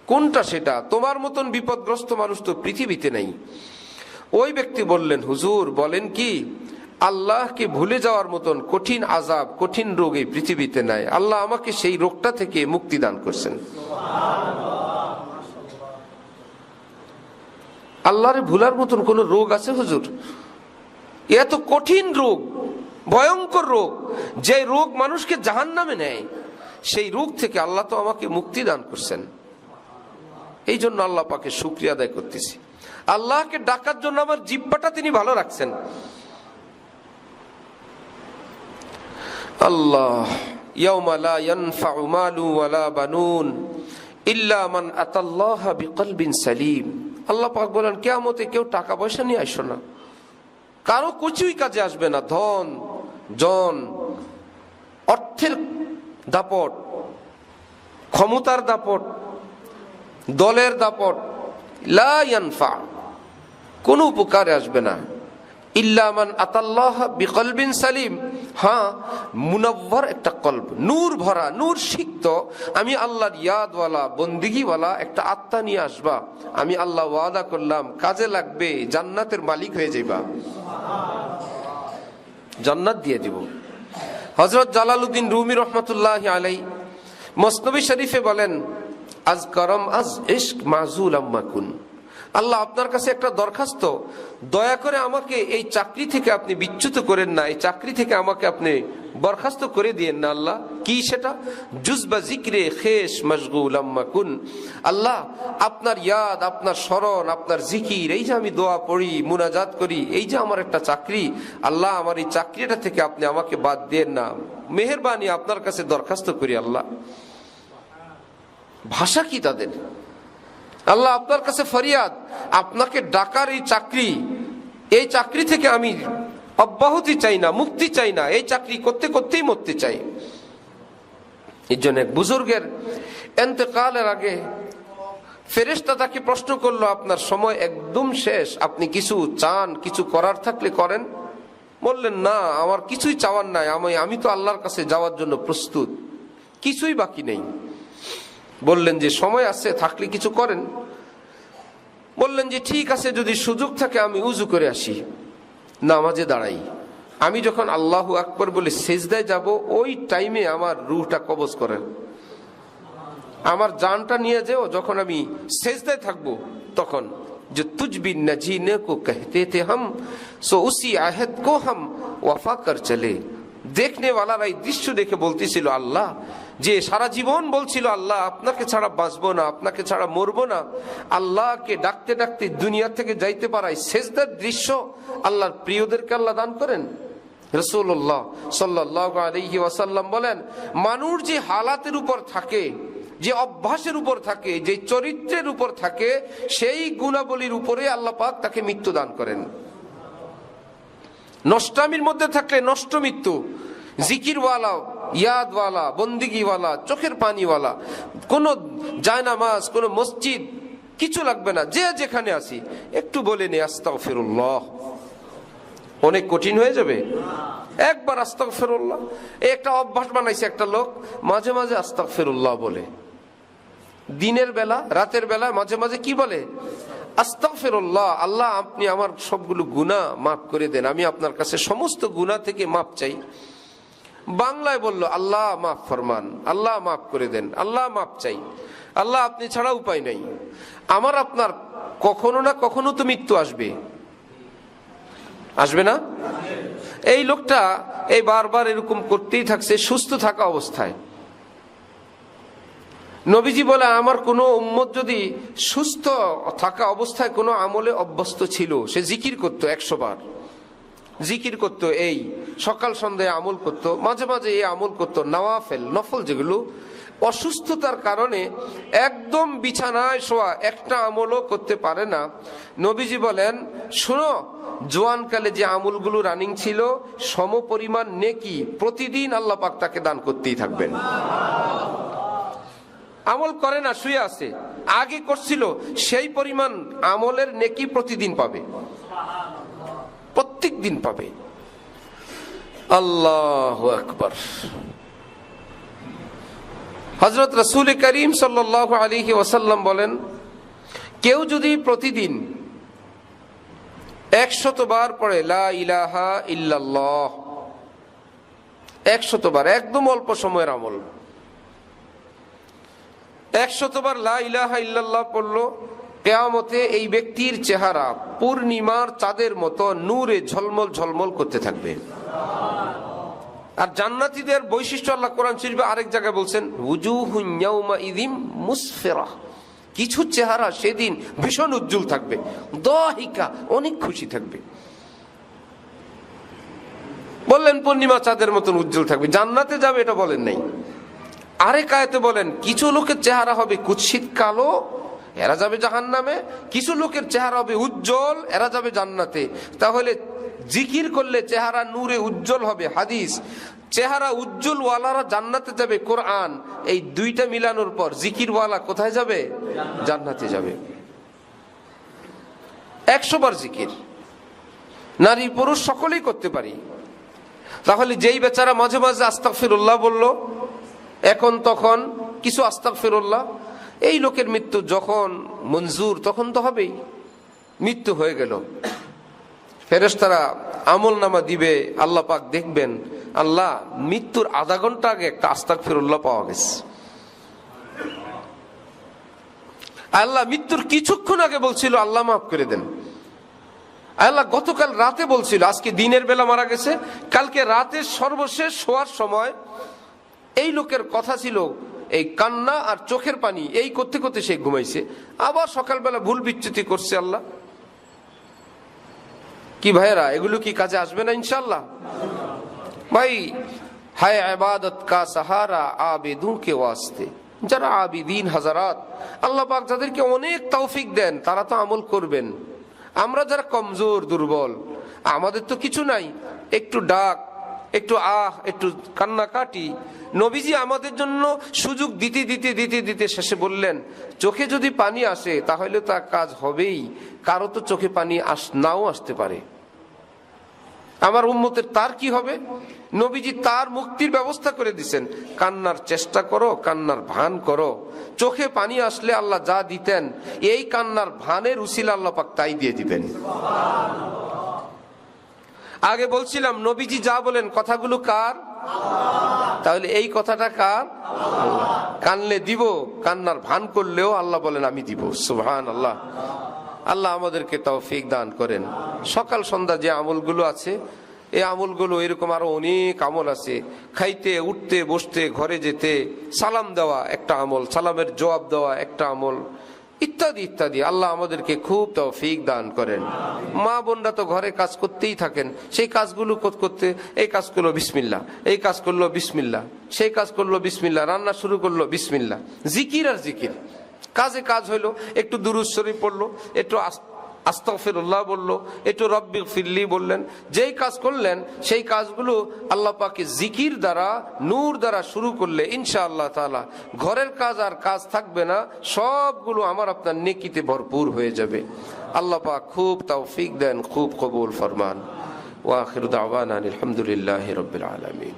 কোনটা সেটা? তোমার মতন বিপদগ্রস্ত মানুষ তো পৃথিবীতে নেই। ওই ব্যক্তি বললেন, হুজুর বলেন কি, আল্লাহকে ভুলে যাওয়ার মতন কঠিন আযাব, কঠিন রোগ এই পৃথিবীতে নাই। আল্লাহ আমাকে সেই রোগটা থেকে মুক্তি দান করছেন। আল্লাহরে ভুলার মতন কোন রোগ আছে হুজুর? এত কঠিন রোগ, ভয়ঙ্কর রোগ, যে রোগ মানুষকে জাহান্নামে নেয়, সেই রোগ থেকে আল্লাহ তো আমাকে মুক্তি দান করছেন। এই জন্য আল্লাহ পাকে শুকরিয়া আদায় করতেছি। আল্লাহকে ডাকার জন্য আমার জিহ্বাটা তিনি ভালো রাখছেন। আল্লাহ ইয়াউমা লা ইয়ানফাউ মালু ওয়ালা বানুন ইল্লা মান আতাল্লাহা বিকলবিন সালিম। আল্লাহ পাক বলেন কিয়ামতে কেউ টাকা পয়সা নিয়ে আসো না, কারো কিছুই কাজে আসবে না। ধন জন, অর্থের দাপট, ক্ষমতার দাপট, দলের দাপট, লা ইয়ানফা, কোনো উপকারে আসবে না। ইল্লা মান আতাল্লাহ বিকলবিন সালিম। হ্যাঁ, মুনাব্বার একটা কলব, নূর ভরা, নূর সিক্ত, আমি আল্লাহর ইয়াদওয়ালা, বন্দিগিওয়ালা একটা আত্মা নিয়ে আসবা। আমি আল্লাহ ওয়াদা করলাম কাজে লাগবে, জান্নাতের মালিক হয়ে যাইবা, জান্নাত দিয়ে দিব। হযরত জালালউদ্দিন রুমি রহমাতুল্লাহি আলাইহি মসনবী শরীফে বলেন, আজ করম আজ ইশক মাযুল আম্মাকুন। আল্লাহ আপনার কাছে একটা দরখাস্ত, দয়া করে আমাকে এই চাকরি থেকে আপনি বিচ্যুত করেন না, এই চাকরি থেকে আমাকে আপনি বরখাস্ত করে দিয়েন না। আল্লাহ কি সেটা? জুজবা জিক্রে খেশ মশগুল আম্মাকুন। আল্লাহ আপনার ইয়াদ, আপনার স্মরণ, আপনার জিকির, এই যে আমি দোয়া পড়ি, মুনাজাত করি, এই যে আমার একটা চাকরি, আল্লাহ আমার এই চাকরিটা থেকে আপনি আমাকে বাদ দেন না, মেহেরবানি আপনার কাছে দরখাস্ত করি। আল্লাহ ভাষা কি তাদের? আল্লাহ আপনার কাছে ফরিয়াদ, আপনাকে ডাকার এই চাকরি থেকে আমি অব্যাহতি চাই না, মুক্তি চাই না, এই চাকরি করতে করতেই মরতে চাই। এই জন্য এক বুজুর্গের ইন্তেকালের আগে ফেরেশতা তাকে প্রশ্ন করলো, আপনার সময় একদম শেষ, আপনি কিছু চান, কিছু করার থাকলে করেন? বললেন না, আমার কিছুই চাওয়ার নাই, আমি তো আল্লাহর কাছে যাওয়ার জন্য প্রস্তুত, কিছুই বাকি নেই। বললেন যে সময় আছে, থাকলে কিছু করেন। বললেন যে ঠিক আছে, যদি সুযোগ থাকে আমি উজু করে আসি, নামাজে দাঁড়াই, আমি যখন আল্লাহু আকবার বলে সেজদায় যাব, ওই টাইমে আমার রূহটা কবজ করেন, আমার জানটা নিয়ে যাও, যখন আমি সেজদায় থাকবো তখন। যে তুজবি নজিনে কো कहते थे हम सो उसी आहद को हम वफा कर चले। দেখনে ওয়ালারা এই দৃশ্য দেখে বলতেছিল, আল্লাহ যে সারা জীবন বলছিল আল্লাহ আপনাকে ছাড়া বাঁচবো না, আপনাকে ছাড়া মরবো না, আল্লাহকে ডাকতে ডাকতে দুনিয়া থেকে যাইতে পারায় সেজদার দৃশ্য আল্লাহর প্রিয়দেরকে আল্লাহ দান করেন। রাসূলুল্লাহ সাল্লাল্লাহু আলাইহি ওয়াসাল্লাম বলেন, মানুষ যে হালাতের উপর থাকে, যে অভ্যাসের উপর থাকে, যে চরিত্রের উপর থাকে, সেই গুণাবলীর উপরে আল্লাহ পাক তাকে মৃত্যু দান করেন। নষ্টামির মধ্যে থাকলে নষ্ট মৃত্যু, জিকিরওয়ালা, ইয়াদওয়ালা, বন্দিগিওয়ালা, চোখের পানিওয়ালা, কোন জায়নামাজ, কোন মসজিদ কিছু লাগবে না, যে যেখানে আসি একটু বলে নি আস্তাগফিরুল্লাহ, অনেক কঠিন হয়ে যাবে একবার আস্তাগফিরুল্লাহ। একটা অভ্যাস বানাইছে একটা লোক, মাঝে মাঝে আস্তাগফিরুল্লাহ বলে, দিনের বেলা, রাতের বেলা মাঝে মাঝে কি বলে? আস্তাগফিরুল্লাহ। আল্লাহ আপনি আমার সবগুলো গুনাহ মাফ করে দেন, আমি আপনার কাছে সমস্ত গুনাহ থেকে মাফ চাই। বাংলায় বলল, আল্লাহ মাফ ফরমান, আল্লাহ মাফ করে দেন, আল্লাহ মাফ চাই, আল্লাহ আপনি ছাড়া উপায় নাই। আমার আপনার কখনো না কখনো তো মৃত্যু আসবে, আসবে না? এই লোকটা এই বারবার এরকম করতেই থাকছে সুস্থ থাকা অবস্থায়। নবীজি বলে, আমার কোনো উম্মত যদি সুস্থ থাকা অবস্থায় কোনো আমলে অভ্যস্ত ছিল, সে জিকির করতো 100 বার, জিকির করতো, এই সকাল সন্ধ্যায় আমল করতো, মাঝে মাঝে এই আমল করতো, নওয়াফেল, নফল যেগুলো, অসুস্থতার কারণে একদম বিছানায় শোয়া, একটা আমলও করতে পারে না। নবীজি বলেন, শুনো, জোয়ানকালে যে আমলগুলো রানিং ছিল, সম পরিমাণ নেকি প্রতিদিন আল্লাহ পাক তাকে দান করতেই থাকবেন। আমল করে না, শুয়ে আছে, আগে করছিল, সেই পরিমাণ আমলের নেকি প্রতিদিন পাবে, প্রত্যেক দিন পাবে। আল্লাহু আকবার। হযরত রাসূল করিম সাল্লাল্লাহু আলাইহি ওয়াসাল্লাম বলেন, কেউ যদি প্রতিদিন 100 বার পড়ে লা ইলাহা ইল্লাল্লাহ, 100 বার, একদম অল্প সময়ের আমল, 100 বার লা ইলাহা ইল্লাল্লাহ পড়লো, কিয়ামতে এই ব্যক্তির চেহারা পূর্ণিমার চাঁদের মতো নূরে ঝলমল ঝলমল করতে থাকবে। আর জান্নাতীদের বৈশিষ্ট্য আল্লাহ কোরআন শরীফে আরেক জায়গায় বলছেন, উজুহুন ইয়াউমাইযিন মুসফিরা, কিছু চেহারা সেদিন ভীষণ উজ্জ্বল থাকবে, দাহিকা, অনেক খুশি থাকবে। বললেন পূর্ণিমা চাঁদের মতন উজ্জ্বল থাকবে, জান্নাতে যাবে এটা বলেন নাই। আরেক আয়াতে বলেন কিছু লোকের চেহারা হবে কুৎসিত কালো, এরা যাবে জাহান্নামে, কিছু লোকের চেহারা হবে উজ্জ্বল, এরা যাবে জান্নাতে। তাহলে জিকির করলে চেহারা নূরে উজ্জ্বল হবে, হাদিস। চেহারা উজ্জ্বল ওয়ালারা জান্নাতে যাবে, কোরআন। এই দুইটা মিলানোর পর জিকির ওয়ালা কোথায় যাবে? জান্নাতে যাবে। 100 বার জিকির নারী পুরুষ সকলেই করতে পারি। তাহলে যেই বেচারা মাঝে মাঝে আস্তাগফিরুল্লাহ বলল, এখন তখন কিছু আস্তাগফিরুল্লাহ, এই লোকের মৃত্যু যখন মঞ্জুর তখন তো হবেই। মৃত্যু হয়ে গেল, ফেরেশতারা আমল নামা দিবে, আল্লাহ পাক দেখবেন, আল্লাহ মৃত্যুর আধা ঘন্টা আগে একটা আস্তাগফিরুল্লাহ পাওয়া গেছে, আল্লাহ মৃত্যুর কিছুক্ষণ আগে বলছিল আল্লাহ মাফ করে দেন, আল্লাহ গতকাল রাতে বলছিল আজকে দিনের বেলা মারা গেছে, কালকে রাতে সর্বশেষ শোয়ার সময় এই লোকের কথা ছিল এই কান্না আর চোখের পানি, এই করতে করতে সে ঘুমাইছে, আবার সকালবেলা ভুল বিচ্যুতি করছে। আল্লাহ কি ভাইয়েরা, এগুলো কি কাজে আসবে না ইনশাআল্লাহ? ভাই, হায় ইবাদত কা সাহারা আবেদুন কে ওয়াস্তে, যারা আবিদিন হাজারাত, আল্লাহ পাক যাদেরকে অনেক তৌফিক দেন তারা তো আমল করবেন। আমরা যারা কমজোর দুর্বল, আমাদের তো কিছু নাই, একটু ডাক, একটু একটু কান্নাকাটি। নবীজি আমাদের জন্য সুযোগ দিতে দিতে দিতে দিতে শেষে বললেন, চোখে যদি পানি আসে তাহলে তা কাজ হবেই, কারো তো চোখে পানি নাও আসতে পারে। আমার উম্মতের তার কি হবে? নবীজি তার মুক্তির ব্যবস্থা করে দিছেন, কান্নার চেষ্টা করো, কান্নার ভান করো। চোখে পানি আসলে আল্লাহ যা দিতেন, এই কান্নার ভানের উসিলা আল্লাহ পাক তাই দিয়ে দিবেন। আগে বলছিলাম নবীজি যা বলেন কথাগুলো কার? তাহলে এই কথাটা কার? কানলে দিব, কান্নার ভান করলেও আল্লাহ বলেন আমি দিব। সুবহানাল্লাহ। আল্লাহ আমাদেরকে তৌফিক দান করেন। সকাল সন্ধ্যা যে আমলগুলো আছে, এই আমলগুলো, এরকম আরো অনেক আমল আছে। খাইতে, উঠতে, বসতে, ঘরে যেতে, সালাম দেওয়া একটা আমল, সালামের জবাব দেওয়া একটা আমল, ইত্যাদি ইত্যাদি। আল্লাহ আমাদেরকে খুব তৌফিক দান করেন। মা বোনরা তো ঘরে কাজ করতেই থাকেন, সেই কাজগুলো করতে, এই কাজ করলো বিসমিল্লাহ, এই কাজ করলো বিসমিল্লাহ, সেই কাজ করলো বিসমিল্লাহ, রান্না শুরু করলো বিসমিল্লাহ, জিকির আর জিকির। কাজে কাজ হইলো, একটু দুরূদ শরীফ পড়লো, একটু আস্তাগফিরুল্লাহ বললো, একটু রব্বিগফিরলি বললেন। যেই কাজ করলেন সেই কাজগুলো আল্লাহ পাকে জিকির দ্বারা, নূর দ্বারা শুরু করলে ইনশাআল্লাহ তাআলা ঘরের কাজ আর কাজ থাকবে না, সবগুলো আমার আপনার নেকিতে ভরপুর হয়ে যাবে। আল্লাহ পাক খুব তৌফিক দেন, খুব কবুল ফরমান। ওয়া আখিরু দাওয়ানা আলহামদুলিল্লাহি রাব্বিল আলামিন।